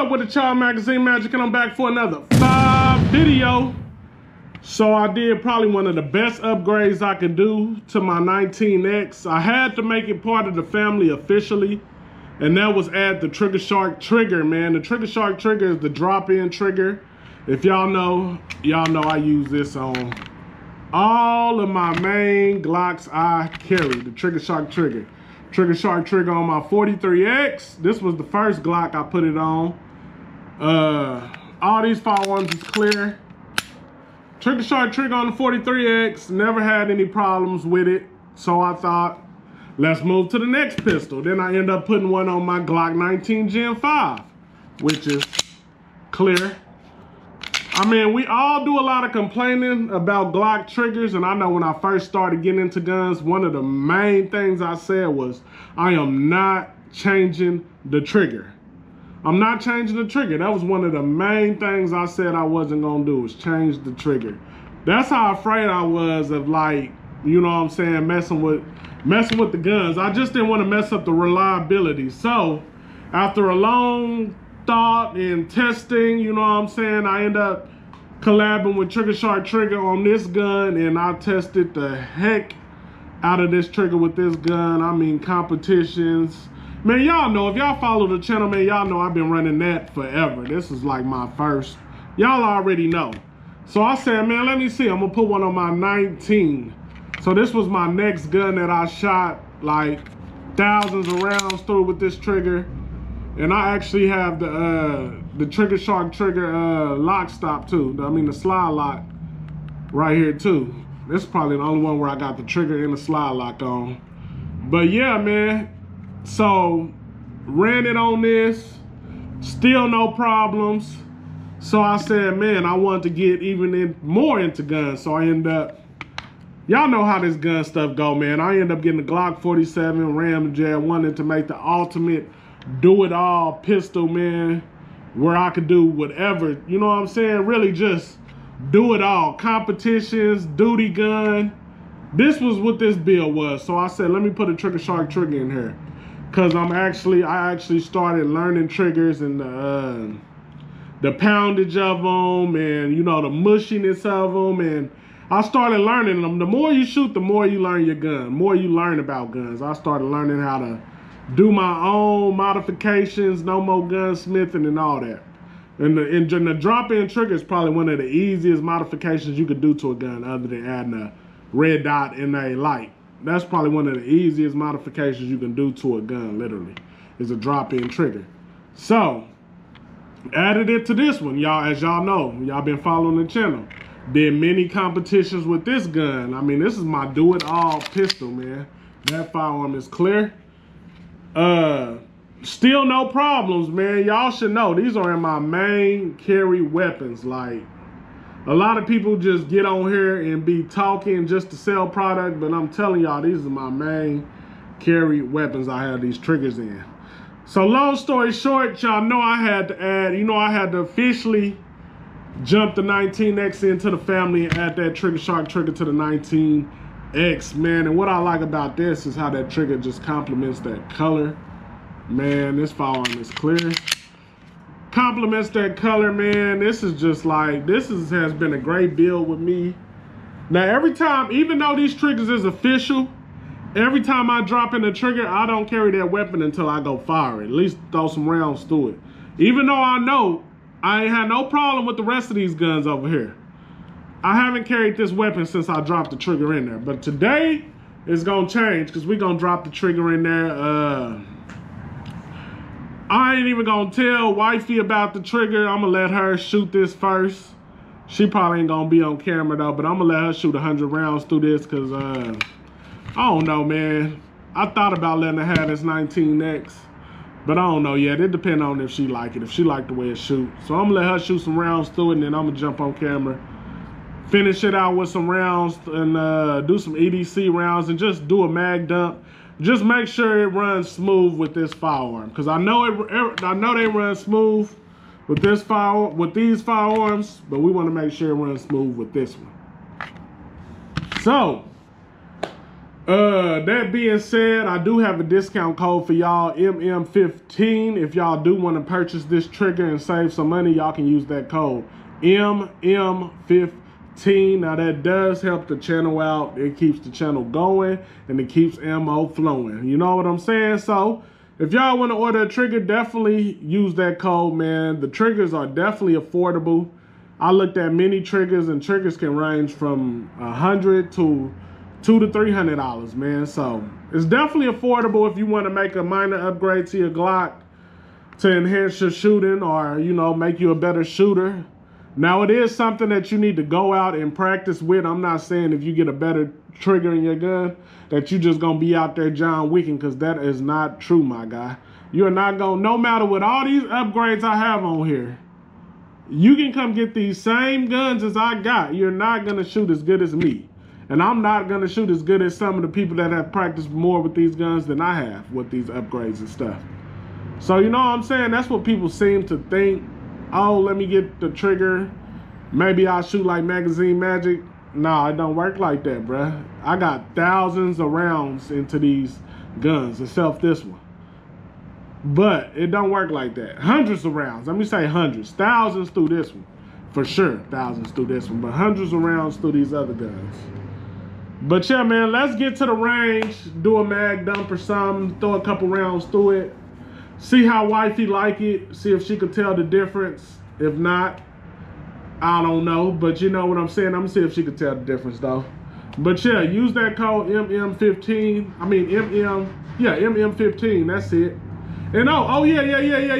up with the Child Magazine Magic, and I'm back for another 5 video. So I did probably one of the best upgrades I could do to my 19X. I had to make it part of the family officially, and that was add the Trigger Shark trigger, man. The Trigger Shark trigger is the drop-in trigger. If y'all know I use this on all of my main Glocks I carry, the Trigger Shark trigger. Trigger Shark trigger on my 43X. This was the first Glock I put it on. All these firearms is clear. Trigger Shark trigger on the 43X. Never had any problems with it. So I thought, let's move to the next pistol. Then I end up putting one on my Glock 19 Gen 5, which is clear. I mean, we all do a lot of complaining about Glock triggers, and I know when I first started getting into guns, one of the main things I said was, I am not changing the trigger. I'm not changing the trigger. That was one of the main things I said I wasn't gonna do, was change the trigger. That's how afraid I was of, like, you know what I'm saying, messing with the guns. I just didn't want to mess up the reliability. So after a long thought and testing, you know what I'm saying, I end up collabing with Trigger Shark trigger on this gun, and I tested the heck out of this trigger with this gun. I mean, competitions, man, y'all know, if y'all follow the channel, man, y'all know I've been running that forever. This is like my first, y'all already know. So I said, man, let me see, I'm gonna put one on my 19. So this was my next gun that I shot like thousands of rounds through with this trigger. And I actually have the Trigger Shark trigger lock stop too. I mean, the slide lock right here too. This is probably the only one where I got the trigger and the slide lock on. But yeah, man. So ran it on this, still no problems. So I said, man, I wanted to get even more into guns. So I end up, y'all know how this gun stuff go, man. I end up getting the Glock 47 Ramjet, wanted to make the ultimate do-it-all pistol, man, where I could do whatever, you know what I'm saying? Really just do it all. Competitions, duty gun. This was what this build was. So I said, let me put a Trigger Shark trigger in here, because I actually started learning triggers and the poundage of them, and you know, the mushiness of them, and I started learning them. The more you shoot, the more you learn your gun, the more you learn about guns. I started learning how to do my own modifications, no more gunsmithing and all that. And the drop-in trigger is probably one of the easiest modifications you could do to a gun, other than adding a red dot and a light. That's probably one of the easiest modifications you can do to a gun, literally, is a drop-in trigger. So added it to this one, y'all. As y'all know, y'all been following the channel, did many competitions with this gun. I mean, this is my do-it-all pistol, man. That firearm is clear. Still no problems, man. Y'all should know these are in my main carry weapons. Like, a lot of people just get on here and be talking just to sell product, but I'm telling y'all, these are my main carry weapons I have these triggers in. So long story short, y'all know I had to add, you know, I had to officially jump the 19X into the family and add that Trigger Shark trigger to the 19X, man. And what I like about this is how that trigger just complements that color. Man, this firearm is clear. Complements that color, man. This is just like, has been a great build with me. Now, every time, even though these triggers is official, every time I drop in the trigger, I don't carry that weapon until I go fire it. At least throw some rounds through it. Even though I know I ain't had no problem with the rest of these guns over here, I haven't carried this weapon since I dropped the trigger in there. But today, it's gonna change, because we're gonna drop the trigger in there. I ain't even gonna tell wifey about the trigger. I'm gonna let her shoot this first. She probably ain't gonna be on camera though, but I'm gonna let her shoot 100 rounds through this, because I don't know, man. I thought about letting her have this 19X, but I don't know yet. It depends on if she like it, if she like the way it shoots. So I'm gonna let her shoot some rounds through it, and then I'm gonna jump on camera, finish it out with some rounds, and do some EDC rounds, and just do a mag dump. Just make sure it runs smooth with this firearm, because I know they run smooth with these firearms, but we want to make sure it runs smooth with this one. So That being said, I do have a discount code for y'all, MM15. If y'all do want to purchase this trigger and save some money, y'all can use that code, MM15. Now that does help the channel out. It keeps the channel going and it keeps ammo flowing. You know what I'm saying? So if y'all want to order a trigger, definitely use that code, man. The triggers are definitely affordable. I looked at many triggers, and triggers can range from $100 to $200 to $300, man. So it's definitely affordable if you want to make a minor upgrade to your Glock to enhance your shooting, or, you know, make you a better shooter. Now, it is something that you need to go out and practice with. I'm not saying if you get a better trigger in your gun that you just gonna be out there John Wicking, because that is not true, my guy. You're not gonna, no matter what all these upgrades I have on here, you can come get these same guns as I got. You're not gonna shoot as good as me. And I'm not gonna shoot as good as some of the people that have practiced more with these guns than I have with these upgrades and stuff. So, you know what I'm saying? That's what people seem to think. Oh, let me get the trigger. Maybe I'll shoot like Magazine Magic. Nah, it don't work like that, bruh. I got thousands of rounds into these guns, except this one. But it don't work like that. Hundreds of rounds. Let me say hundreds. Thousands through this one. For sure, thousands through this one. But hundreds of rounds through these other guns. But yeah, man, let's get to the range. Do a mag dump or something. Throw a couple rounds through it. See how wifey like it. See if she could tell the difference. If not, I don't know. But you know what I'm saying. I'm going to see if she could tell the difference, though. But yeah, use that code MM15. I mean, MM15. That's it. And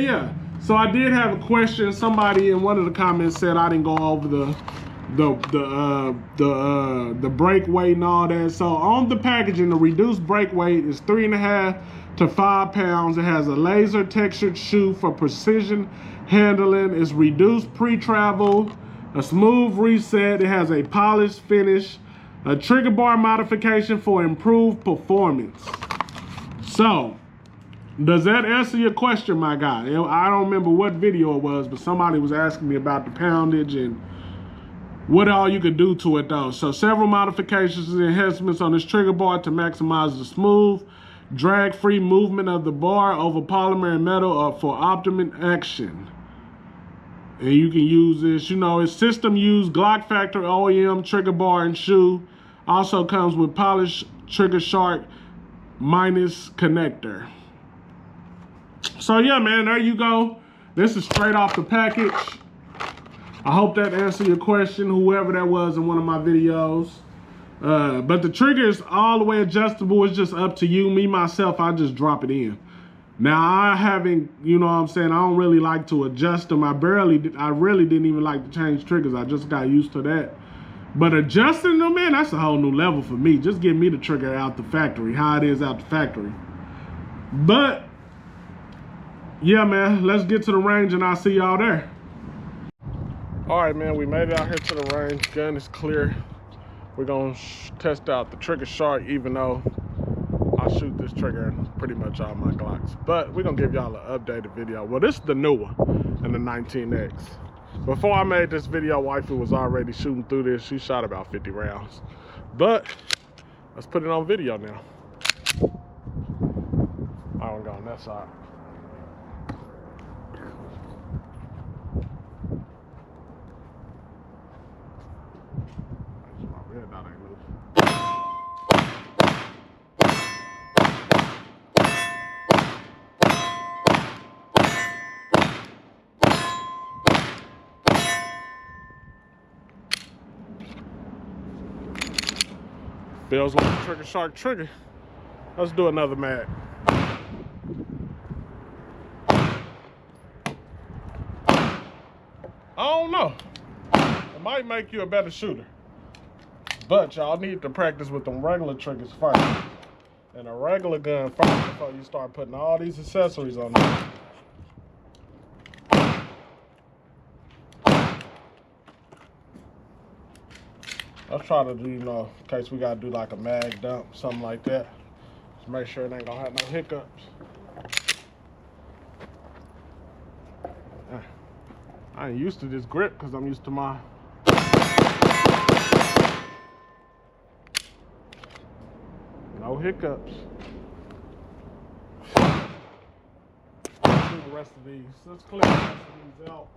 yeah. So I did have a question. Somebody in one of the comments said I didn't go over the break weight and all that. So on the packaging, the reduced break weight is 3.5 to 5 pounds. It has a laser textured shoe for precision handling. It's reduced pre-travel, a smooth reset. It has a polished finish, a trigger bar modification for improved performance. So, does that answer your question, my guy? I don't remember what video it was, but somebody was asking me about the poundage and what all you could do to it, though. So several modifications and enhancements on this trigger bar to maximize the smooth, drag-free movement of the bar over polymer and metal for optimum action. And you can use this, you know, it's system used Glock Factor OEM trigger bar and shoe. Also comes with polished trigger shark minus connector. So yeah, man, there you go. This is straight off the package. I hope that answered your question, whoever that was in one of my videos. But the trigger is all the way adjustable. It's just up to you. Me, myself, I just drop it in. Now, I haven't, you know what I'm saying, I don't really like to adjust them. I really didn't even like to change triggers. I just got used to that. But adjusting them, man, that's a whole new level for me. Just give me the trigger out the factory, how it is out the factory. But yeah, man, let's get to the range and I'll see y'all there. All right, man, we made it out here to the range. Gun is clear. We're gonna test out the trigger shark, even though I shoot this trigger in pretty much all my Glocks. But we're gonna give y'all an updated video. Well, this is the new one in the 19X. Before I made this video, wifey was already shooting through this. She shot about 50 rounds. But let's put it on video now. I don't go on that side. Feels like a trigger shark trigger. Let's do another mag. I don't know. It might make you a better shooter. But y'all need to practice with them regular triggers first. And a regular gun first before you start putting all these accessories on there. Let's try to do, you know, in case we gotta do like a mag dump, something like that. Just make sure it ain't gonna have no hiccups. I ain't used to this grip because I'm used to my... No hiccups. Let's do the rest of these. Let's clear the rest of these out.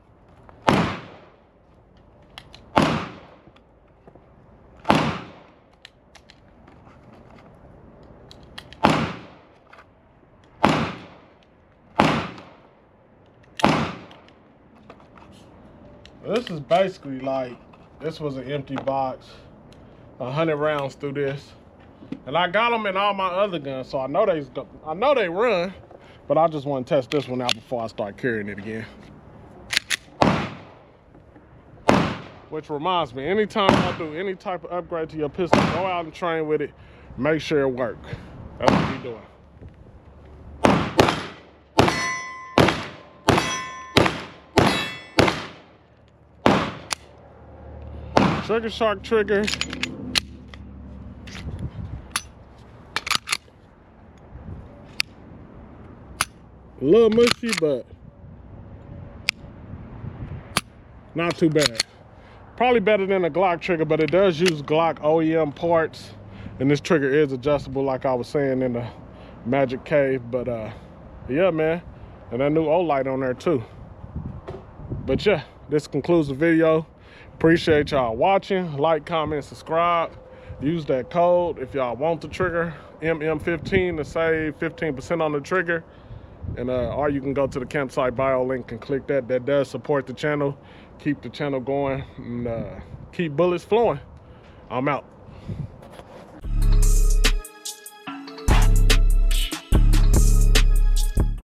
This is basically like, this was an empty box, 100 rounds through this, and I got them in all my other guns, so I know they run, but I just want to test this one out before I start carrying it again. Which reminds me, anytime I do any type of upgrade to your pistol, go out and train with it, make sure it works. That's what you're doing. Trigger shark trigger. A little mushy, but not too bad. Probably better than a Glock trigger, but it does use Glock OEM parts. And this trigger is adjustable, like I was saying in the Magic Cave. But yeah, man. And that new O-light on there too. But yeah, this concludes the video. Appreciate y'all watching. Like, comment, subscribe. Use that code if y'all want the trigger, MM15, to save 15% on the trigger. And or you can go to the campsite bio link and click that. That does support the channel, keep the channel going, and keep bullets flowing. I'm out.